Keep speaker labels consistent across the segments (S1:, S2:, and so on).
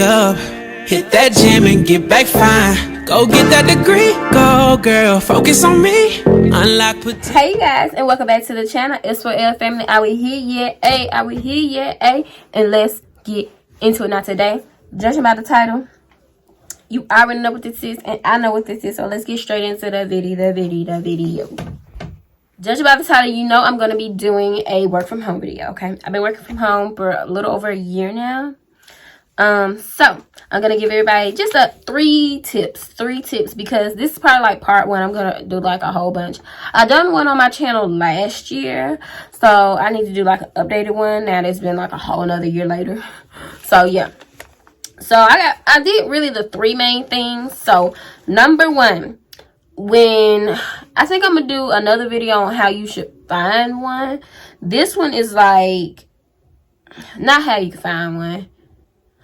S1: up, hit that gym and get back fine. Go get that degree, go girl, focus on me. Unlock potential.
S2: Hey you guys, and welcome back to the channel. It's for L family. Are we here yet? Hey, are we here yet? Hey, and let's get into it. Now today, judging by the title, you already know what this is, and I know what this is. So let's get straight into the video. Judging by the title, you know I'm going to be doing a work from home video, okay? I've been working from home for a little over a year now. So I'm going to give everybody just three tips because this is probably like part one. I'm going to do like a whole bunch. I done one on my channel last year, so I need to do like an updated one. Now it's been like a whole another year later. So yeah. So I did really the three main things. So number one, I think I'm gonna do another video on how you should find one. This one is like not how you can find one.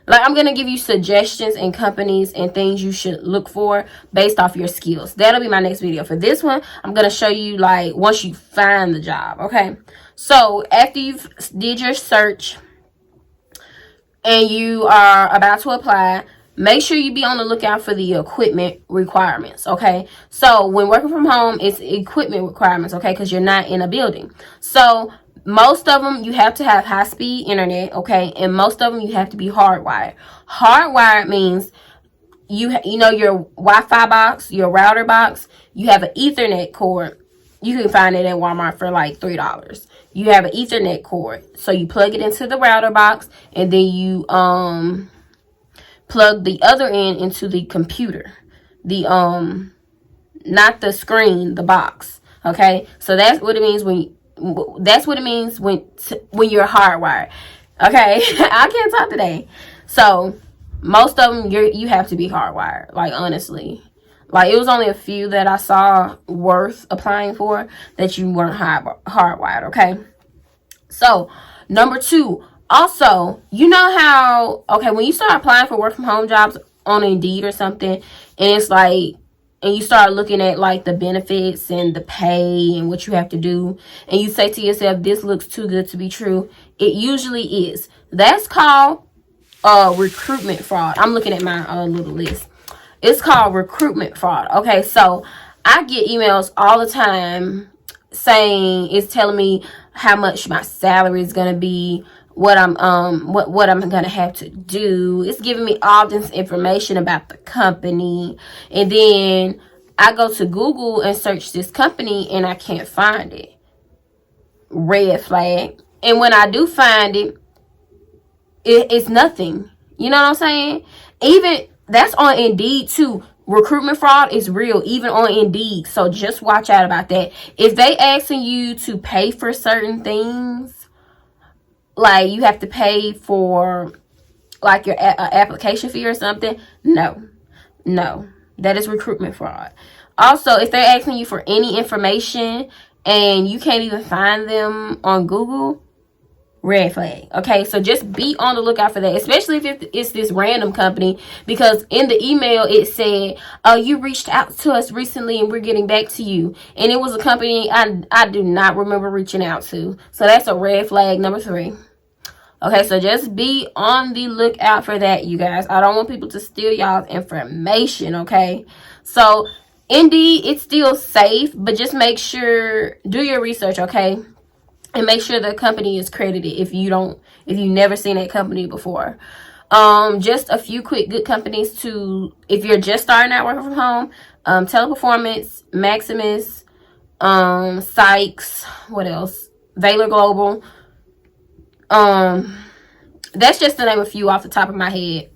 S2: Like, I'm gonna give you suggestions and companies and things you should look for based off your skills. That'll be my next video. For this one, I'm gonna show you like once you find the job. Okay, so after you've did your search and you are about to apply, make sure you be on the lookout for the equipment requirements, okay? So when working from home, it's equipment requirements, okay? Because you're not in a building. So most of them, you have to have high-speed internet, okay? And most of them, you have to be hardwired. Hardwired means you know your Wi-Fi box, your router box, you have an Ethernet cord. You can find it at Walmart for like $3. You have an Ethernet cord. So you plug it into the router box, and then you plug the other end into the computer, not the screen, the box. Okay, so that's what it means when you're hardwired. Okay, I can't talk today. So most of them you have to be hardwired. Like, honestly, like it was only a few that I saw worth applying for that you weren't hardwired. Okay, so number two. Also, you know how, okay, when you start applying for work from home jobs on Indeed or something, and it's like, and you start looking at like the benefits and the pay and what you have to do, and you say to yourself, this looks too good to be true, it usually is. That's called recruitment fraud. I'm looking at my little list. It's called recruitment fraud. Okay, so I get emails all the time saying, it's telling me how much my salary is going to be, what I'm gonna have to do. It's giving me all this information about the company, and then I go to Google and search this company and I can't find it. Red flag. And when I do find it, it's nothing. You know what I'm saying? Even that's on Indeed too. Recruitment fraud is real, even on Indeed. So just watch out about that. If they asking you to pay for certain things, like you have to pay for like your application fee or something, no, that is recruitment fraud. Also, if they're asking you for any information and you can't even find them on Google, red flag. Okay, so just be on the lookout for that, especially if it's this random company, because in the email it said, you reached out to us recently and we're getting back to you, and it was a company I do not remember reaching out to. So that's a red flag number 3. Okay, so just be on the lookout for that, you guys. I don't want people to steal y'all's information, okay? So Indeed, it's still safe, but just make sure, do your research, okay? And make sure the company is credited if you've never seen that company before. Just a few quick good companies to, if you're just starting out working from home, Teleperformance, Maximus, Sykes, what else? Valor Global. That's just to name a few off the top of my head.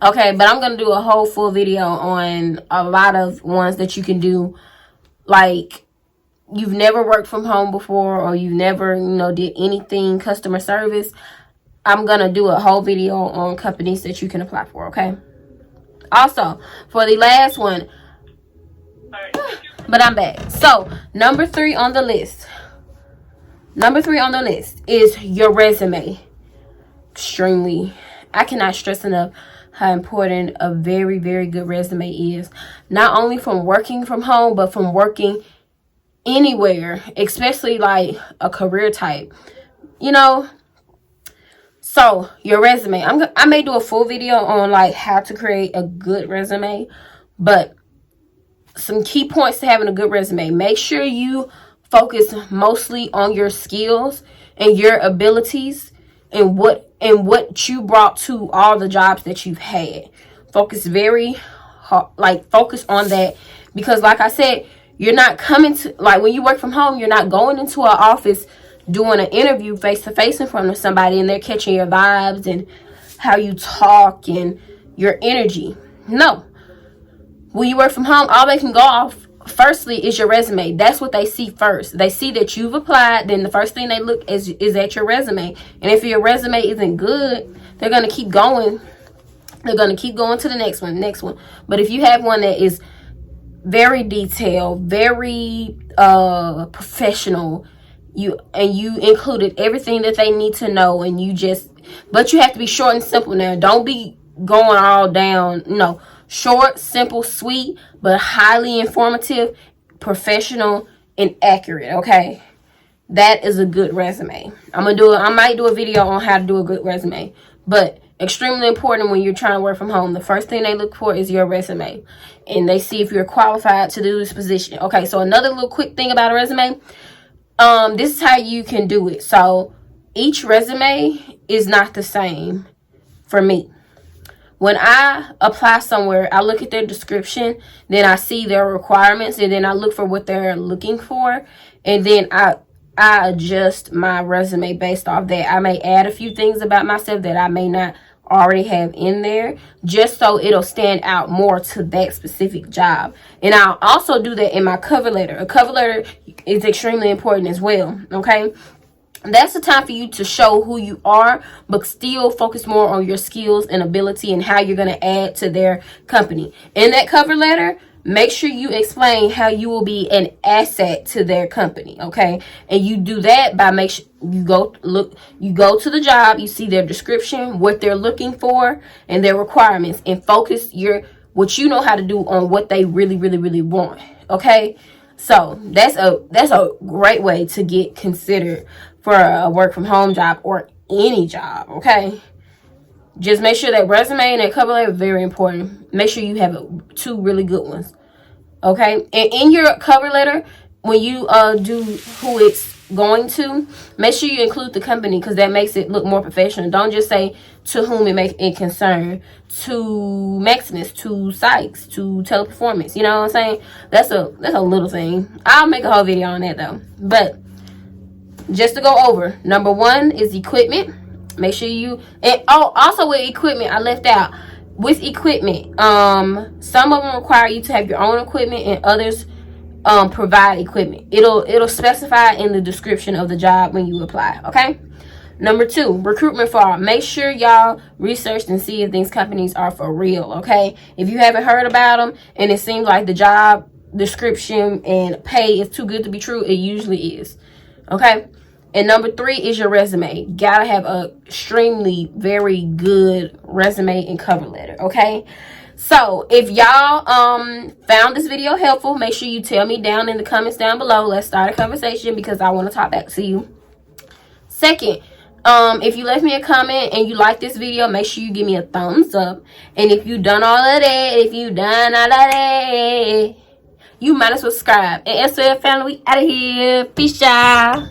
S2: Okay, but I'm gonna do a whole full video on a lot of ones that you can do, like you've never worked from home before, or you've never, did anything customer service. I'm gonna do a whole video on companies that you can apply for. Okay, also for the last one, but I'm back. So number 3 on the list is your resume. Extremely, I cannot stress enough how important a very, very good resume is, not only from working from home, but from working anywhere, especially like a career type, So your resume, I may do a full video on like how to create a good resume, but some key points to having a good resume. Make sure you focus mostly on your skills and your abilities and what you brought to all the jobs that you've had. Focus very focus on that, because like I said, you're not coming to, like, when you work from home, you're not going into an office doing an interview face to face in front of somebody and they're catching your vibes and how you talk and your energy. No. When you work from home, all they can go off firstly is your resume. That's what they see first. They see that you've applied, then the first thing they look is at your resume. And if your resume isn't good, they're going to keep going. They're going to keep going to the next one. But if you have one that is very detailed, very professional, you included everything that they need to know, and but you have to be short and simple now. Don't be going all down. No. Short, simple, sweet, but highly informative, professional, and accurate. Okay, that is a good resume. I might do a video on how to do a good resume, but extremely important when you're trying to work from home. The first thing they look for is your resume, and they see if you're qualified to do this position. Okay, so another little quick thing about a resume. This is how you can do it. So each resume is not the same for me. When I apply somewhere, I look at their description, then I see their requirements, and then I look for what they're looking for, and then I adjust my resume based off that. I may add a few things about myself that I may not already have in there, just so it'll stand out more to that specific job. And I'll also do that in my cover letter. A cover letter is extremely important as well, okay? That's the time for you to show who you are, but still focus more on your skills and ability and how you're going to add to their company. In that cover letter, make sure you explain how you will be an asset to their company, okay? And you do that by make sure you go to the job, you see their description, what they're looking for, and their requirements, and focus what you know how to do on what they really, really, really want, okay? So that's a great way to get considered for a work from home job or any job, okay? Just make sure that resume and that cover letter are very important. Make sure you have two really good ones, okay? And in your cover letter, when you do who it's going to, make sure you include the company, because that makes it look more professional. Don't just say to whom it concern, to Maximus, to Sykes, to Teleperformance. You know what I'm saying? That's a little thing. I'll make a whole video on that though. But just to go over, number one is equipment. Make sure also with equipment, I left out. With equipment, some of them require you to have your own equipment, and others provide equipment. It'll specify in the description of the job when you apply, okay? Number two, recruitment fraud. Make sure y'all research and see if these companies are for real, okay? If you haven't heard about them and it seems like the job description and pay is too good to be true, it usually is, okay? And number three is your resume. Gotta have a extremely very good resume and cover letter, okay? So if y'all found this video helpful, make sure you tell me down in the comments down below. Let's start a conversation, because I want to talk back to you. Second, if you left me a comment and you like this video, make sure you give me a thumbs up. And if you done all of that, you might as well subscribe. And SL family, we out of here. Peace, y'all.